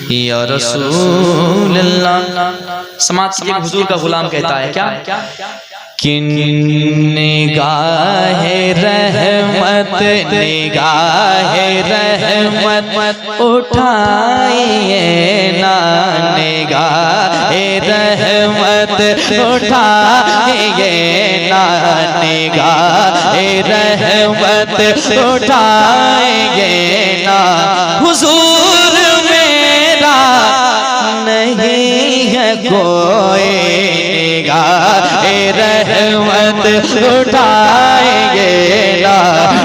या रसूल अल्लाह। समाज के हुजूर का गुलाम कहता है क्या कि निगाह रहमत निगाह रहमत उठाइए ना, निगाह रहमत उठाइए ना, निगाह रहमत उठाइए ना। हुजूर मेरा नहीं है कोई, निगाह रहमत उठाएंगे ना,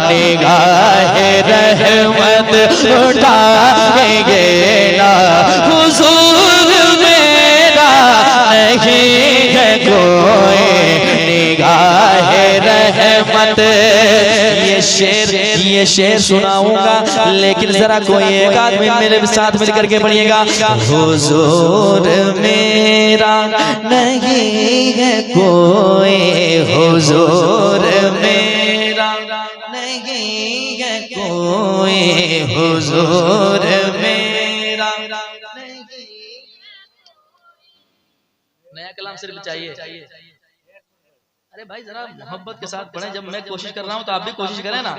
निगाह रहमत उठाएंगे ना। हुजूर मेरा नहीं है कोई, निगाह रहमत। ये शेर सुनाऊंगा, लेकिन जरा कोई एक आदमी मेरे साथ मिलकर के पढ़िएगा। हुजूर मेरा नहीं है कोई, हुजूर मेरा नहीं है कोई, हुजूर मेरा नहीं। नया कलाम सिर्फ चाहिए। अरे भाई जरा मोहब्बत के साथ पढ़ें। जब मैं कोशिश कर रहा हूं तो आप भी कोशिश करें ना,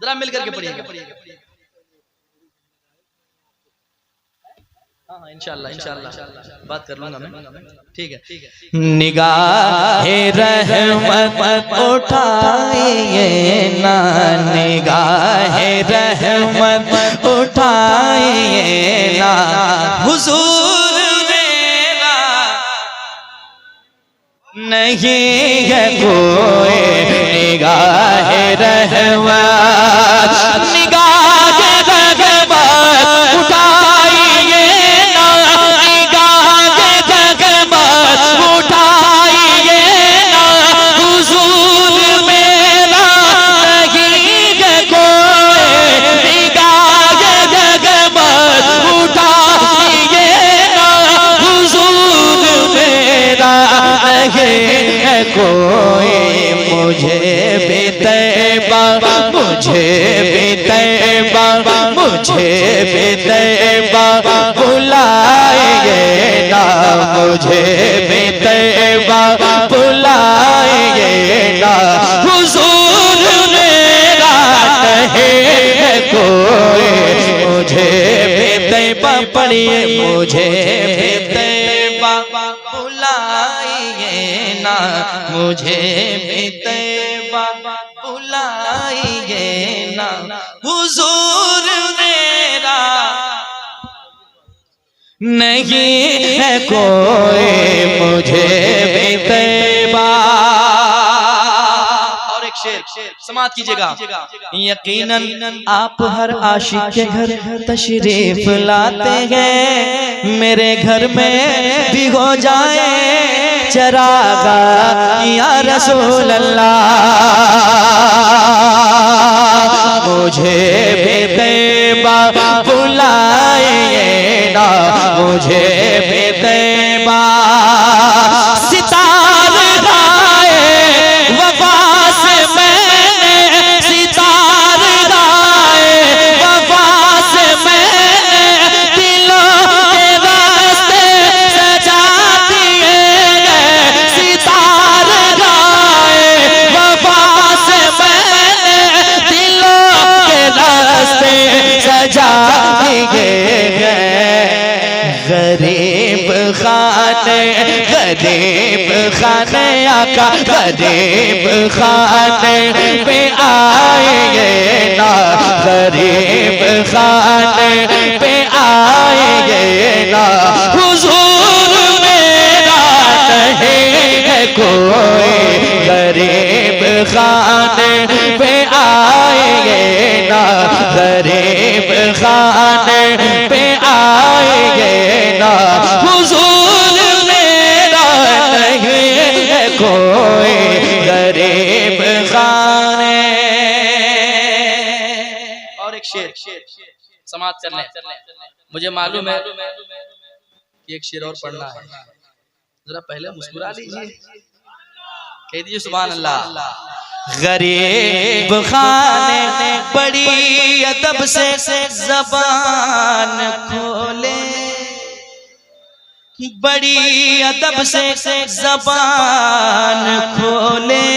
जरा मिलकर के पढ़िएगा। हाँ इंशाल्लाह बात कर लूंगा मैं, ठीक है। निगाह रहमत उठाइए ना, निगाह रहमत उठाइए ना। हुजूर मेरा नहीं है कोई, निगाह रहमत निगाह कोई, मुझे भी तैबा, मुझे भी तैबा, मुझे भी तैबा बुलाएंगे ना, मुझे भी तैबा बुलाएंगे ना। हुजूर मेरा नहीं है कोई, मुझे भी तैबा पढ़िए, मुझे भी तैबा बुलाइए ना, मुझे भी तैबा बुलाइए ना। हुजूर मेरा नहीं है कोई, मुझे भी तैबा। और एक शेर समाप्त कीजिएगा। यकीनन आप हर आशिक के घर तशरीफ लाते हैं, मेरे घर में भी हो जाए चरागा या रसूल अल्लाह। मुझे भी तैबा बुलाइए ना, मुझे भी तैबा। सितारे गाए वफा से मैंने, सितारे गाए वफा से मैंने, दिलों के रास्ते सजा दिए गए। सितारे गाए वफा से मैंने, दिलों के रास्ते सजा दिए गए। गरीब खाने आका, गरीब खाने पे आएंगे ना, गरीब खाने पे आएंगे ना। हुजूर मेरा नहीं है कोई, गरीब खाने पे आएंगे ना, गरीब खाने पे आएंगे ना। हुजूर मेरा नहीं है कोई, गरीब खाने। और एक शेर समाप्त कर लें। मुझे मालूम है कि एक शेर और पढ़ना है, जरा पहले मुस्कुरा लीजिए, कह दीजिए सुभान अल्लाह। गरीब खाने बड़ी अदब से ज़बान खोले, बड़ी अदब से ज़बान खोले,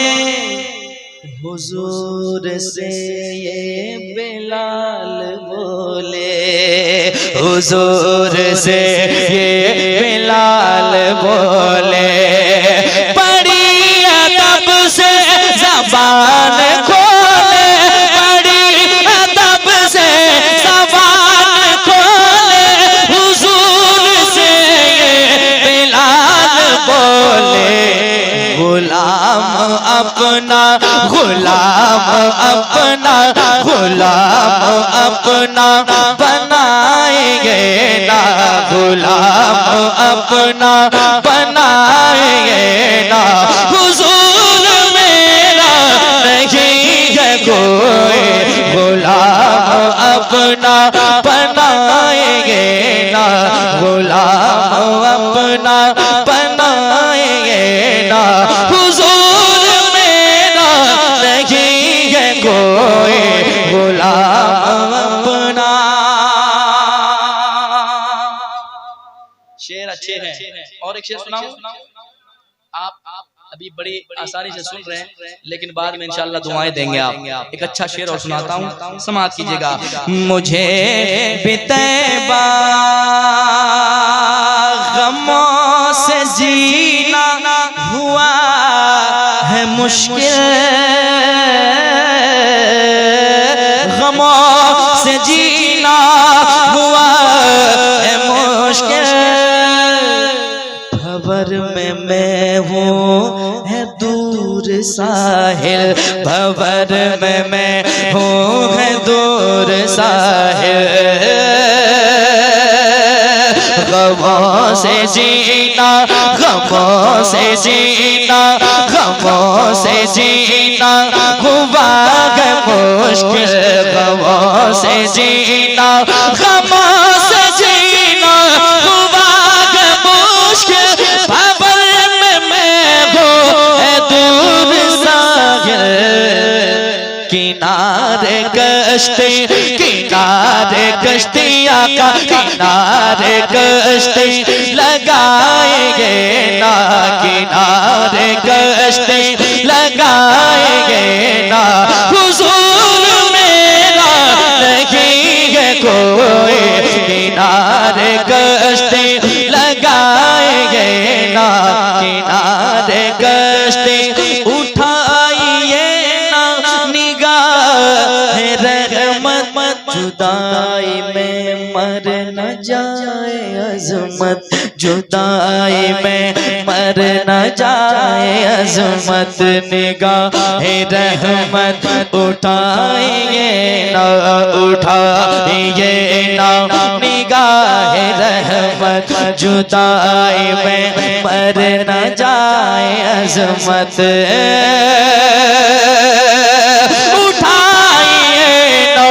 हुजूर से ये बिलाल बोले, हुजूर से ये बिलाल बोले। बड़ी अदब से ज़बान खोले, बड़ी अदब से ज़बान खोले, हुजूर से ये बिलाल बोले। गुलाम अपना, गुलाम अपना, गुलाम अपना बनाएंगे ना, गुलाम अपना बनाएंगे ना। हुजूर मेरा नहीं है कोई, गुलाम अपना बनाएंगे ना, गुलाम अपना बनाएंगे ना। हुजूर मेरा नहीं है कोई, गुलाम अपना। शेर अच्छे हैं, और एक शेर सुनाऊं? आप अभी बड़ी आसानी से सुन रहे हैं, लेकिन बाद में इंशाअल्लाह दुआएं देंगे आप। एक अच्छा शेर और सुनाता हूँ, समाअत कीजिएगा। मुझे भी तैबा गमों से जीना हुआ है मुश्किल, गमों से जीना हुआ है मुश्किल। भंवर में मैं हूँ है दूर साहिल, भंवर में मैं हूँ है दूर साहिल। गमों से जीना, गमों से जीना, गमों से जीना हुआ है मुश्किल, गमों से जीना, गमों से जीना हुआ है मुश्किल। भंवर में मैं हूँ है दूर साहिल, किनारे कश्ती, किनारे कश्ती आका, किनारे कश्ती लगाएंगे ना, किनारे कश्ती लगाएंगे ना। हुजूर मेरा नहीं है कोई, किनारे कश्ती लगाएंगे ना, किनारे कश्ती उठाइए ना निगाह रहमत, जुदाई में मर न जाए अज़मत, जुदाई में मर न जाए अज़मत। निगाह रहमत उठाइए ना, उठाइए ना निगाह रहमत, जुदाई में मर न जाए अज़मत। उठाइए ना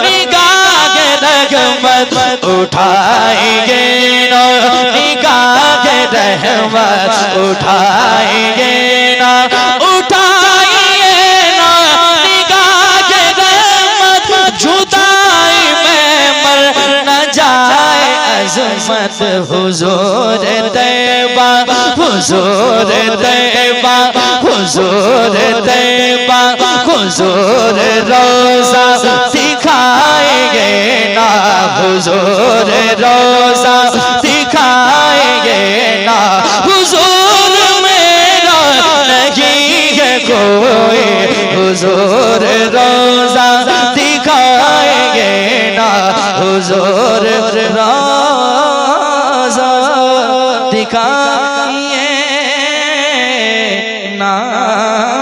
निगाह रहमत, उठाएंगे ना निगाह रहमत, उठाएंगे ना, उठाइए ना निगाह रहमत, जुदाई में मर न जाए अज़मत। हुजूर तैबा, हुजूर तैबा, हुजूर तैबा, हुजूर रोज़ा सिखाएंगे ना, हुजूर रोज़ा सिखाएंगे ना। हुजूर मेरा नहीं है कोई, हुजूर रोज़ा सिखाएंगे ना, हुजूर रोज़ा सिखाएंगे